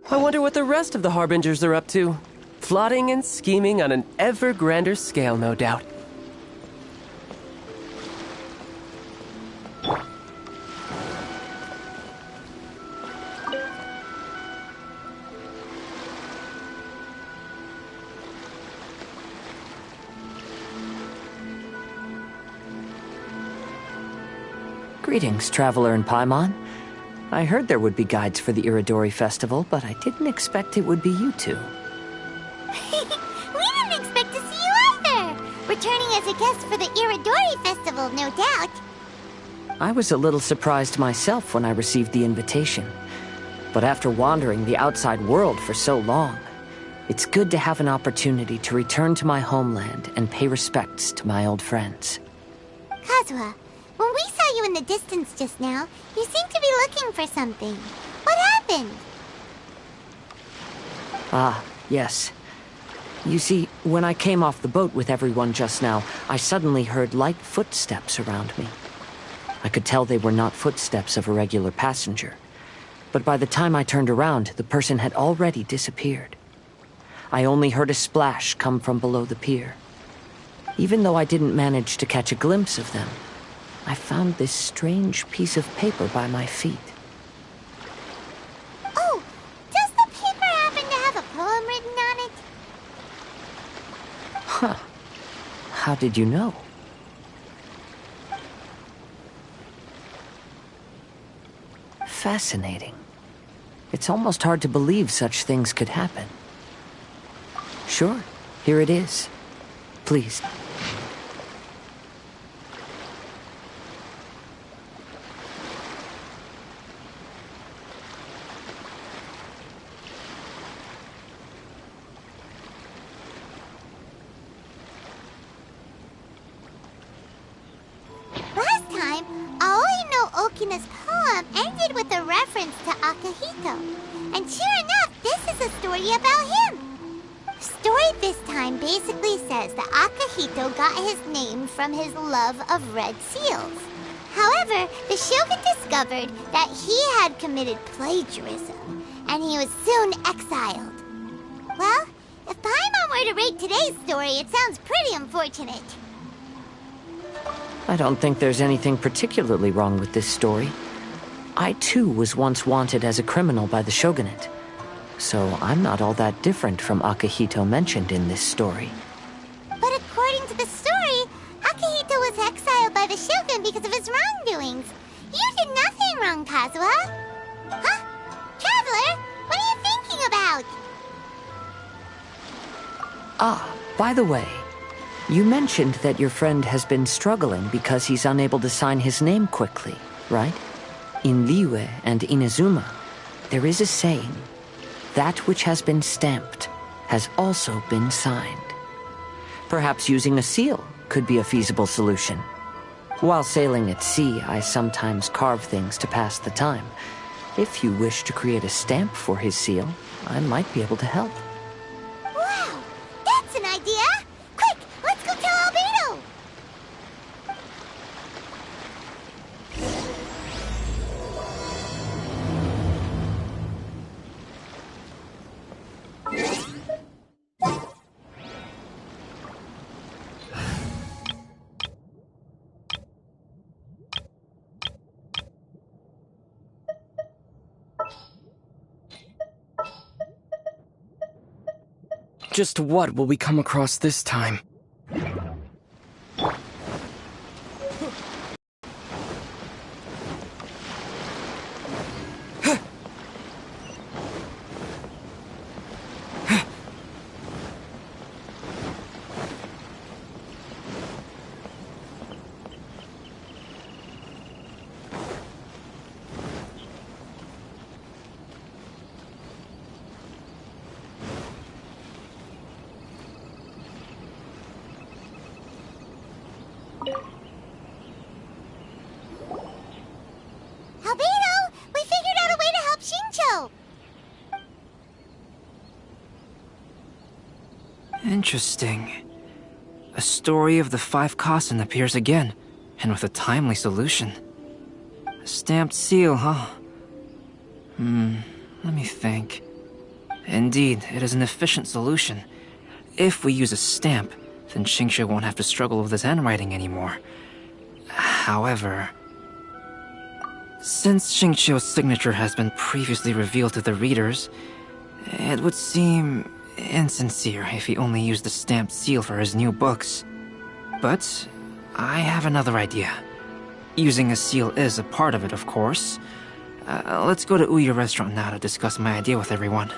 I wonder what the rest of the Harbingers are up to. Plotting and scheming on an ever grander scale, no doubt. Greetings, traveler in Paimon. I heard there would be guides for the Iridori Festival, but I didn't expect it would be you two. We didn't expect to see you either! Returning as a guest for the Iridori Festival, no doubt. I was a little surprised myself when I received the invitation. But after wandering the outside world for so long, it's good to have an opportunity to return to my homeland and pay respects to my old friends. Kazuha, when we saw you in the distance just now, you seemed to be looking for something. What happened? Ah, yes. You see, when I came off the boat with everyone just now, I suddenly heard light footsteps around me. I could tell they were not footsteps of a regular passenger. But by the time I turned around, the person had already disappeared. I only heard a splash come from below the pier. Even though I didn't manage to catch a glimpse of them, I found this strange piece of paper by my feet. Oh, does the paper happen to have a poem written on it? Huh. How did you know? Fascinating. It's almost hard to believe such things could happen. Sure, here it is. Please. Last time, Aoi no Okina's poem ended with a reference to Akihito. And sure enough, this is a story about him. The story this time basically says that Akihito got his name from his love of red seals. However, the shogun discovered that he had committed plagiarism, and he was soon exiled. Well, if Paimon were to rate today's story, it sounds pretty unfortunate. I don't think there's anything particularly wrong with this story. I too was once wanted as a criminal by the shogunate. So I'm not all that different from Akihito mentioned in this story. But according to the story, Akihito was exiled by the shogun because of his wrongdoings. You did nothing wrong, Kazuha. Huh? Traveler, what are you thinking about? Ah, by the way, you mentioned that your friend has been struggling because he's unable to sign his name quickly, right? In Liyue and Inazuma, there is a saying, that which has been stamped has also been signed. Perhaps using a seal could be a feasible solution. While sailing at sea, I sometimes carve things to pass the time. If you wish to create a stamp for his seal, I might be able to help. Wow, that's an idea! Quick, let's go tell Albedo! Just what will we come across this time? Albedo, we figured out a way to help Shincho! Interesting. A story of the 5 Kasen appears again, and with a timely solution. A stamped seal, huh? Let me think. Indeed, it is an efficient solution. If we use a stamp, then Xingqiu won't have to struggle with his handwriting anymore. However, since Xingqiu's signature has been previously revealed to the readers, it would seem insincere if he only used the stamped seal for his new books. But I have another idea. Using a seal is a part of it, of course. Let's go to Uyu Restaurant now to discuss my idea with everyone.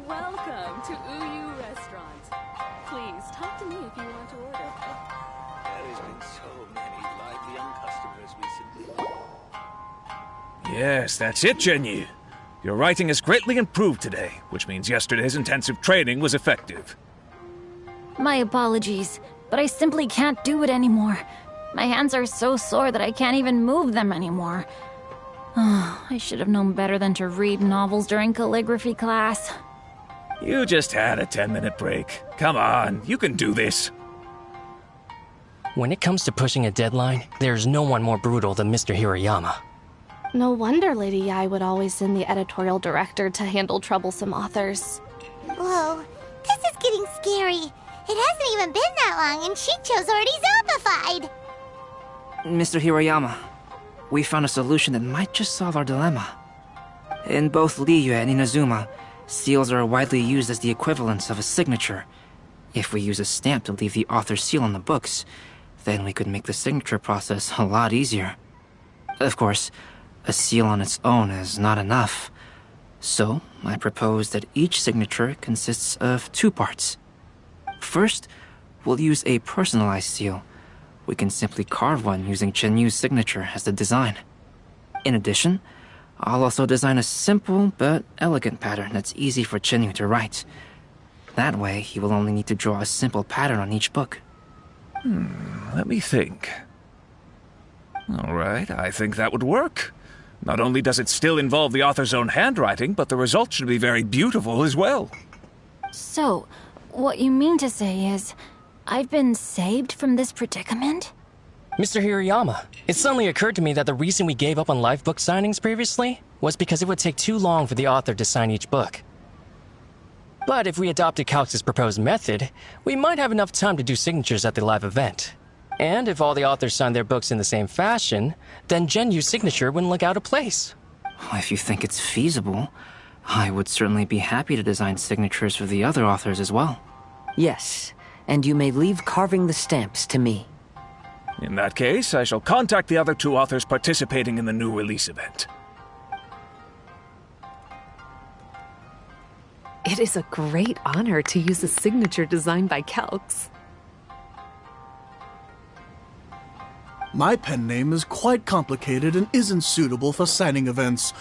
Welcome to Uyu Restaurant. Please talk to me if you want to order. There has been so many lively young customers recently. Yes, that's it, Jinyu. Your writing has greatly improved today, which means yesterday's intensive training was effective. My apologies, but I simply can't do it anymore. My hands are so sore that I can't even move them anymore. Oh, I should have known better than to read novels during calligraphy class. You just had a 10-minute break. Come on, you can do this. When it comes to pushing a deadline, there's no one more brutal than Mr. Hirayama. No wonder Lady Yai would always send the editorial director to handle troublesome authors. Whoa, this is getting scary. It hasn't even been that long and Xingqiu's already zombified. Mr. Hirayama, we found a solution that might just solve our dilemma. In both Liyue and Inazuma, seals are widely used as the equivalents of a signature. If we use a stamp to leave the author's seal on the books, then we could make the signature process a lot easier. Of course, a seal on its own is not enough. So, I propose that each signature consists of two parts. First, we'll use a personalized seal. We can simply carve one using Chenyu's signature as the design. In addition, I'll also design a simple but elegant pattern that's easy for Chenyu to write. That way, he will only need to draw a simple pattern on each book. Let me think. All right, I think that would work. Not only does it still involve the author's own handwriting, but the result should be very beautiful as well. So, what you mean to say is, I've been saved from this predicament? Mr. Hirayama, it suddenly occurred to me that the reason we gave up on live book signings previously was because it would take too long for the author to sign each book. But if we adopted Calx's proposed method, we might have enough time to do signatures at the live event. And if all the authors signed their books in the same fashion, then Genyu's signature wouldn't look out of place. If you think it's feasible, I would certainly be happy to design signatures for the other authors as well. Yes, and you may leave carving the stamps to me. In that case, I shall contact the other two authors participating in the new release event. It is a great honor to use a signature designed by Calx. My pen name is quite complicated and isn't suitable for signing events.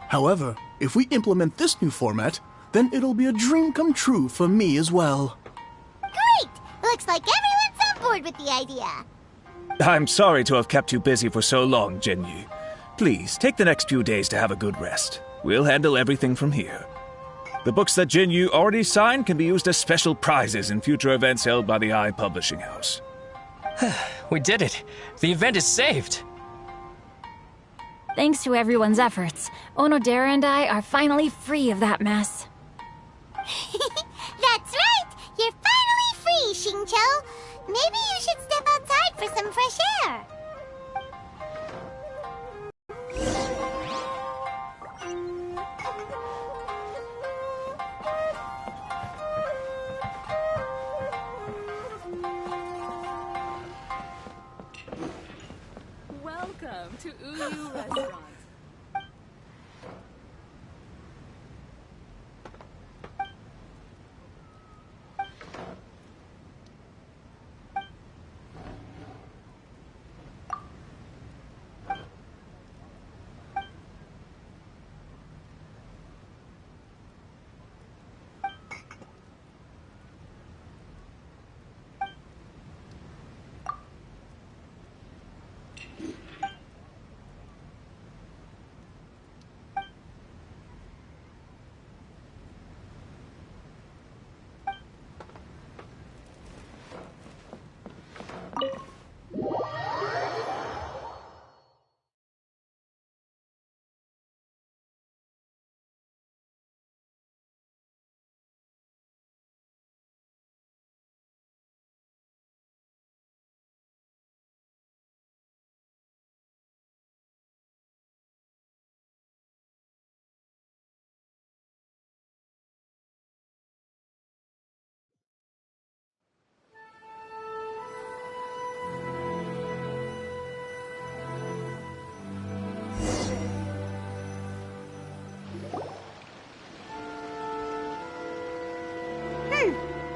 However, if we implement this new format, then it'll be a dream come true for me as well. Great! Looks like everyone's on board with the idea. I'm sorry to have kept you busy for so long, Jinyu. Please, take the next few days to have a good rest. We'll handle everything from here. The books that Jin Yu already signed can be used as special prizes in future events held by the Eye Publishing House. We did it! The event is saved! Thanks to everyone's efforts, Onodera and I are finally free of that mess. That's right! You're finally free, Xingqiu! Maybe you should step outside for some fresh air. Welcome to Uyu Restaurant.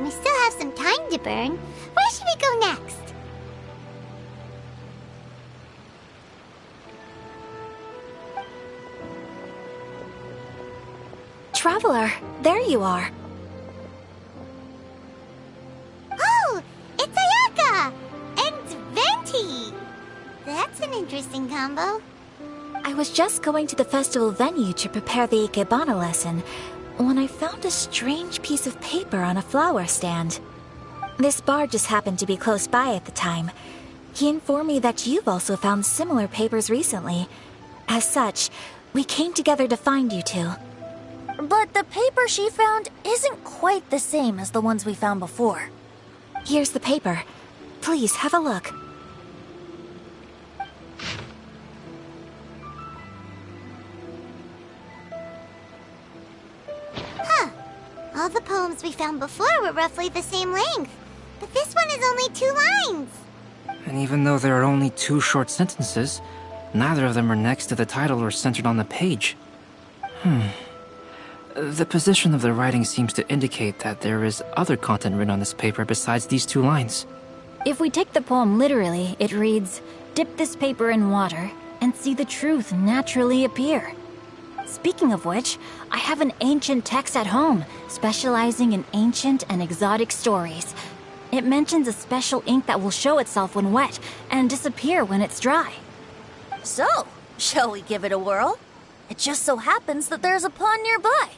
We still have some time to burn. Where should we go next? Traveler, there you are. Oh, it's Ayaka! And Venti! That's an interesting combo. I was just going to the festival venue to prepare the Ikebana lesson when I found a strange piece of paper on a flower stand. This bard just happened to be close by at the time. He informed me that you've also found similar papers recently. As such, we came together to find you two. But the paper she found isn't quite the same as the ones we found before. Here's the paper. Please, have a look. All the poems we found before were roughly the same length, but this one is only 2 lines. And even though there are only 2 short sentences, neither of them are next to the title or centered on the page. The position of the writing seems to indicate that there is other content written on this paper besides these 2 lines. If we take the poem literally, it reads, "Dip this paper in water and see the truth naturally appear." Speaking of which, I have an ancient text at home, specializing in ancient and exotic stories. It mentions a special ink that will show itself when wet and disappear when it's dry. So, shall we give it a whirl? It just so happens that there's a pond nearby.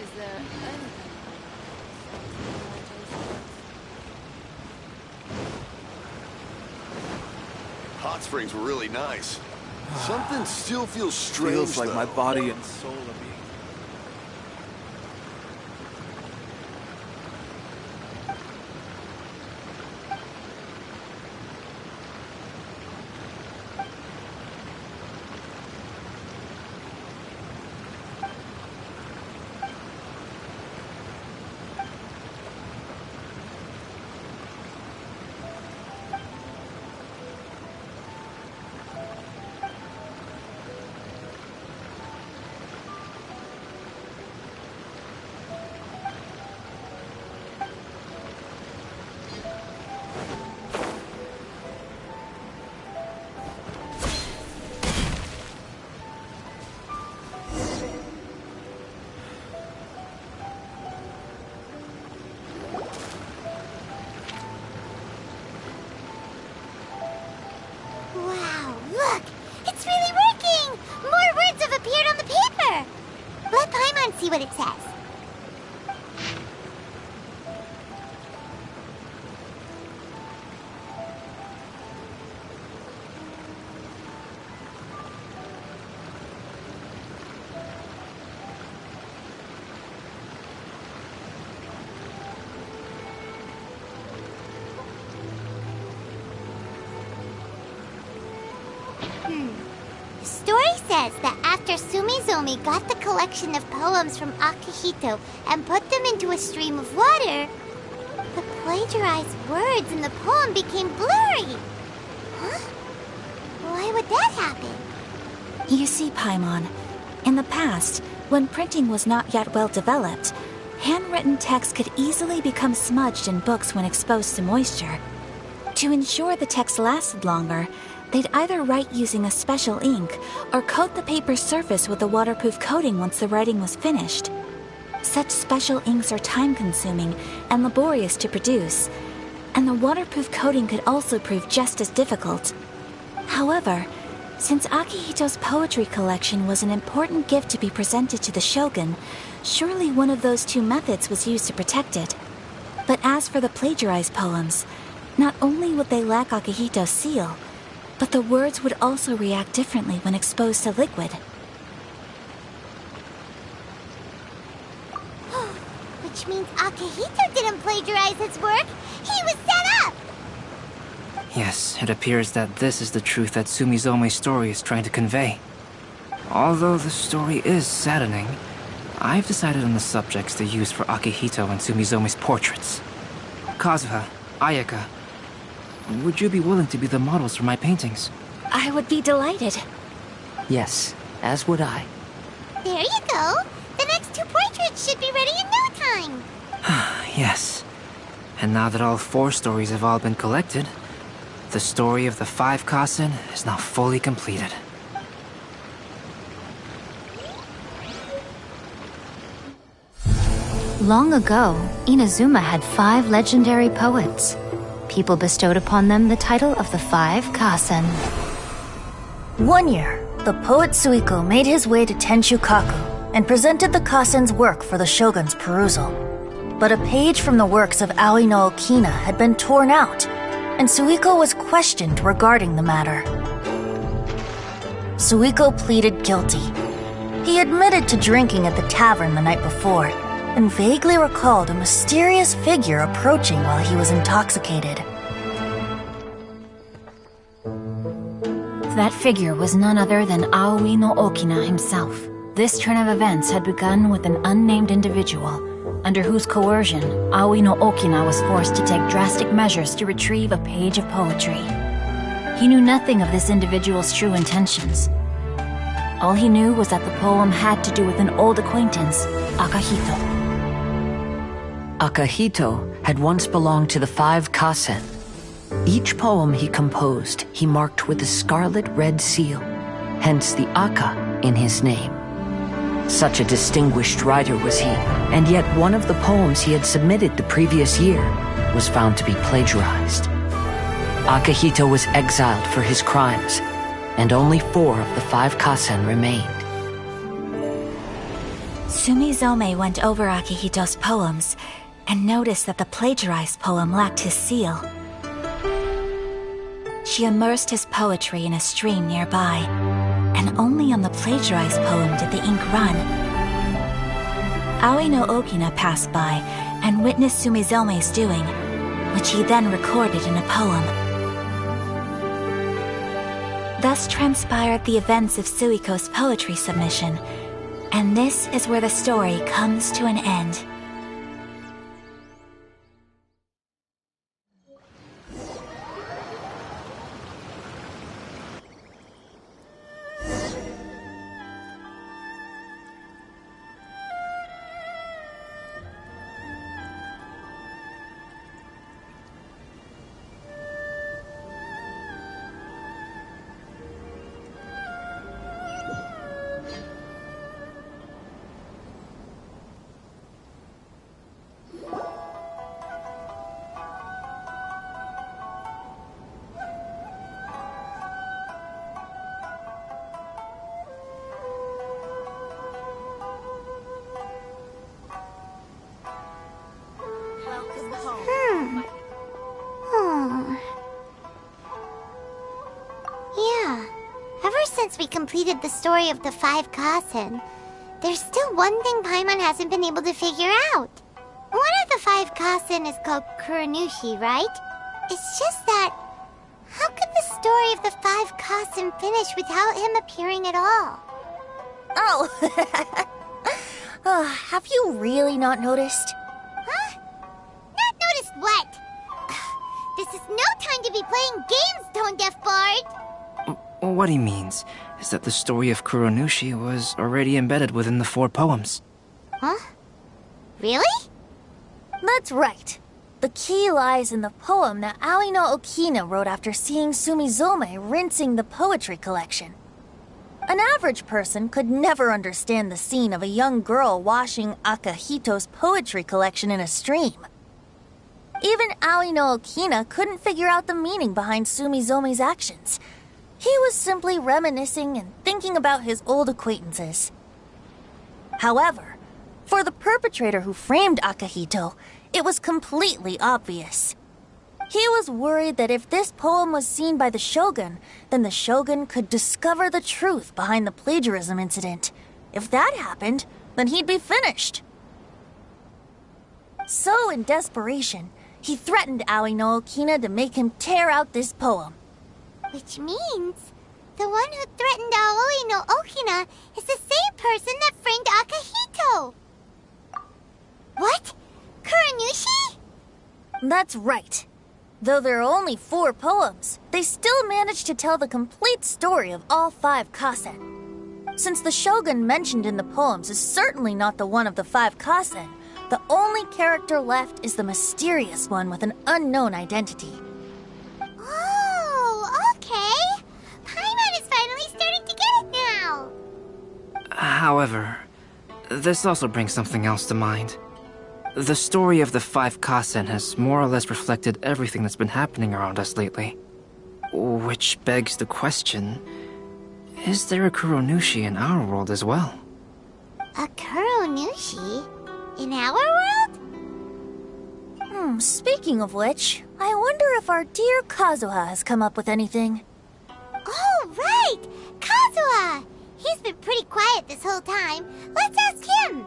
Is there anything? Hot springs were really nice. Something still feels strange, Feels like though. my body and soul are being... appeared on the paper. Let Paimon see what it says. The story says that after Sumizomi got the collection of poems from Akihito and put them into a stream of water, the plagiarized words in the poem became blurry. Huh? Why would that happen? You see, Paimon, in the past, when printing was not yet well developed, handwritten text could easily become smudged in books when exposed to moisture. To ensure the text lasted longer, they'd either write using a special ink or coat the paper's surface with a waterproof coating once the writing was finished. Such special inks are time-consuming and laborious to produce, and the waterproof coating could also prove just as difficult. However, since Akihito's poetry collection was an important gift to be presented to the shogun, surely one of those two methods was used to protect it. But as for the plagiarized poems, not only would they lack Akihito's seal, but the words would also react differently when exposed to liquid. Which means Akihito didn't plagiarize his work. He was set up! Yes, it appears that this is the truth that Sumizome's story is trying to convey. Although the story is saddening, I've decided on the subjects to use for Akihito and Sumizome's portraits. Kazuha, Ayaka, would you be willing to be the models for my paintings? I would be delighted. Yes, as would I. There you go. The next two portraits should be ready in no time. Yes. And now that all 4 stories have all been collected, the story of the 5 Kasen is now fully completed. Long ago, Inazuma had 5 legendary poets. People bestowed upon them the title of the 5 Kasen. One year, the poet Suiko made his way to Tenshukaku and presented the Kasen's work for the shogun's perusal. But a page from the works of Aoi no Okina had been torn out, and Suiko was questioned regarding the matter. Suiko pleaded guilty. He admitted to drinking at the tavern the night before, and vaguely recalled a mysterious figure approaching while he was intoxicated. That figure was none other than Aoi no Okina himself. This turn of events had begun with an unnamed individual, under whose coercion, Aoi no Okina was forced to take drastic measures to retrieve a page of poetry. He knew nothing of this individual's true intentions. All he knew was that the poem had to do with an old acquaintance, Akihito. Akihito had once belonged to the 5 Kasen. Each poem he composed, he marked with a scarlet red seal, hence the Aka in his name. Such a distinguished writer was he, and yet one of the poems he had submitted the previous year was found to be plagiarized. Akihito was exiled for his crimes, and only 4 of the 5 Kasen remained. Sumizome went over Akihito's poems and noticed that the plagiarized poem lacked his seal. She immersed his poetry in a stream nearby, and only on the plagiarized poem did the ink run. Aoi no Okina passed by and witnessed Sumizome's doing, which he then recorded in a poem. Thus transpired the events of Suiko's poetry submission, and this is where the story comes to an end. completed the story of the 5 Kasen, there's still one thing Paimon hasn't been able to figure out. One of the 5 Kasen is called Kuranushi, right? It's just that, how could the story of the 5 Kasen finish without him appearing at all? Oh, have you really not noticed? Huh? Not noticed what? This is no time to be playing games, Tone Deaf Bard! What he means is that the story of Kuranushi was already embedded within the 4 poems. Huh? Really? That's right. The key lies in the poem that Aoi no Okina wrote after seeing Sumizome rinsing the poetry collection. An average person could never understand the scene of a young girl washing Akahito's poetry collection in a stream. Even Aoi no Okina couldn't figure out the meaning behind Sumizome's actions. He was simply reminiscing and thinking about his old acquaintances. However, for the perpetrator who framed Akahito, it was completely obvious. He was worried that if this poem was seen by the Shogun, then the Shogun could discover the truth behind the plagiarism incident. If that happened, then he'd be finished. So, in desperation, he threatened Aoi no Okina to make him tear out this poem. Which means the one who threatened Aoi no Okina is the same person that framed Akahito. What? Kuranushi? That's right. Though there are only 4 poems, they still managed to tell the complete story of all 5 Kasen. Since the Shogun mentioned in the poems is certainly not the one of the 5 Kasen, the only character left is the mysterious one with an unknown identity. Oh, okay. Paimon is finally starting to get it now. However, this also brings something else to mind. The story of the 5 Kasen has more or less reflected everything that's been happening around us lately. Which begs the question, is there a Kuranushi in our world as well? A Kuranushi? In our world? Speaking of which, I wonder if our dear Kazuha has come up with anything. Oh, right! Kazuha! He's been pretty quiet this whole time. Let's ask him!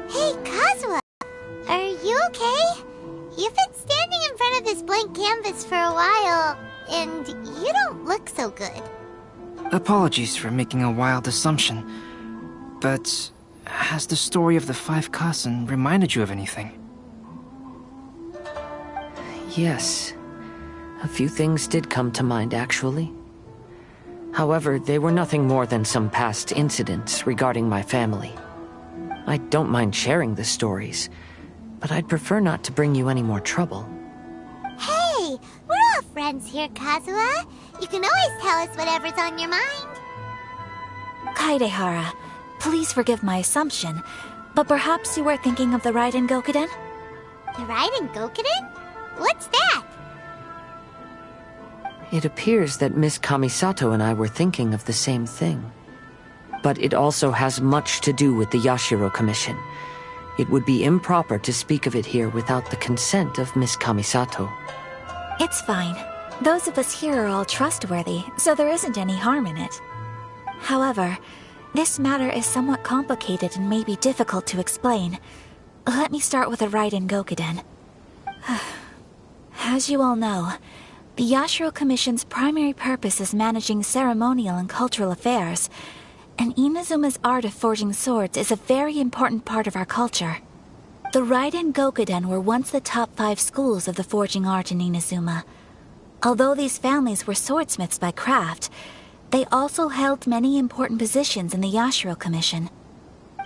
Hey, Kazuha! Are you okay? You've been standing in front of this blank canvas for a while, and you don't look so good. Apologies for making a wild assumption, but has the story of the 5 Kasen reminded you of anything? Yes. A few things did come to mind, actually. However, they were nothing more than some past incidents regarding my family. I don't mind sharing the stories, but I'd prefer not to bring you any more trouble. Hey, we're all friends here, Kazuha. You can always tell us whatever's on your mind. Kaidehara, please forgive my assumption, but perhaps you were thinking of the Raiden Gokuden? The Raiden Gokuden? What's that? It appears that Miss Kamisato and I were thinking of the same thing. But it also has much to do with the Yashiro Commission. It would be improper to speak of it here without the consent of Miss Kamisato. It's fine. Those of us here are all trustworthy, so there isn't any harm in it. However, this matter is somewhat complicated and may be difficult to explain. Let me start with the Raiden Gokuden. As you all know, the Yashiro Commission's primary purpose is managing ceremonial and cultural affairs, and Inazuma's art of forging swords is a very important part of our culture. The Raiden Gokuden were once the top 5 schools of the forging art in Inazuma. Although these families were swordsmiths by craft, they also held many important positions in the Yashiro Commission.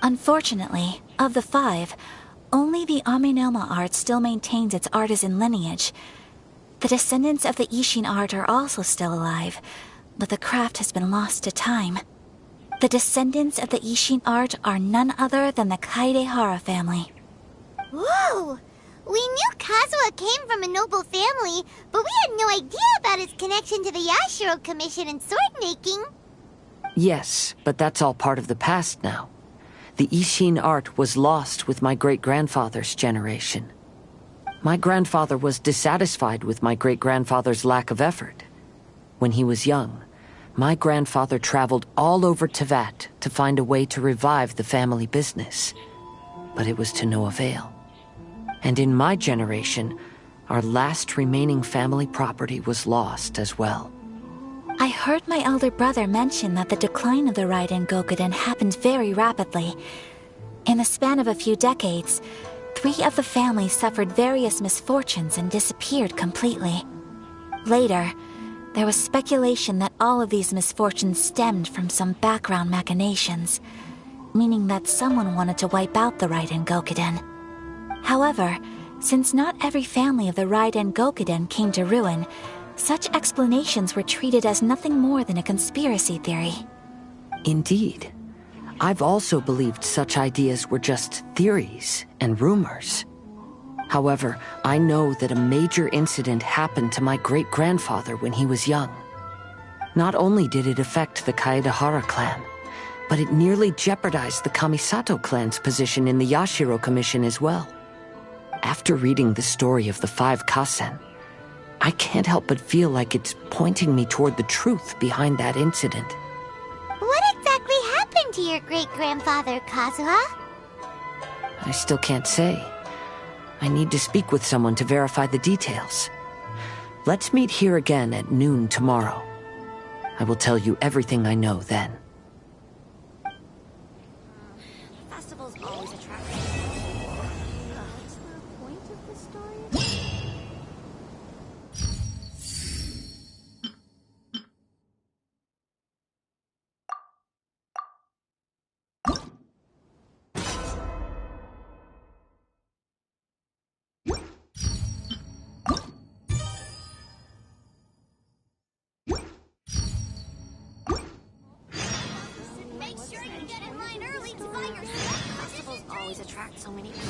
Unfortunately, of the 5, only the Aminoma art still maintains its artisan lineage. The descendants of the Ishin art are also still alive, but the craft has been lost to time. The descendants of the Ishin art are none other than the Kaidehara family. Whoa! We knew Kazuha came from a noble family, but we had no idea about his connection to the Yashiro Commission and sword-making. Yes, but that's all part of the past now. The Ishin art was lost with my great-grandfather's generation. My grandfather was dissatisfied with my great-grandfather's lack of effort. When he was young, my grandfather traveled all over Teyvat to find a way to revive the family business. But it was to no avail. And in my generation, our last remaining family property was lost as well. I heard my elder brother mention that the decline of the Raiden Gokuden happened very rapidly. In the span of a few decades, 3 of the families suffered various misfortunes and disappeared completely. Later, there was speculation that all of these misfortunes stemmed from some background machinations, meaning that someone wanted to wipe out the Raiden Gokuden. However, since not every family of the Raiden Gokuden came to ruin, such explanations were treated as nothing more than a conspiracy theory. Indeed. I've also believed such ideas were just theories and rumors. However, I know that a major incident happened to my great-grandfather when he was young. Not only did it affect the Kaedehara clan, but it nearly jeopardized the Kamisato clan's position in the Yashiro Commission as well. After reading the story of the 5 Kasen, I can't help but feel like it's pointing me toward the truth behind that incident. What exactly happened to your great-grandfather, Kazuha? I still can't say. I need to speak with someone to verify the details. Let's meet here again at noon tomorrow. I will tell you everything I know then. Festivals always attract me. What's the point of the story? Festivals always attract so many people.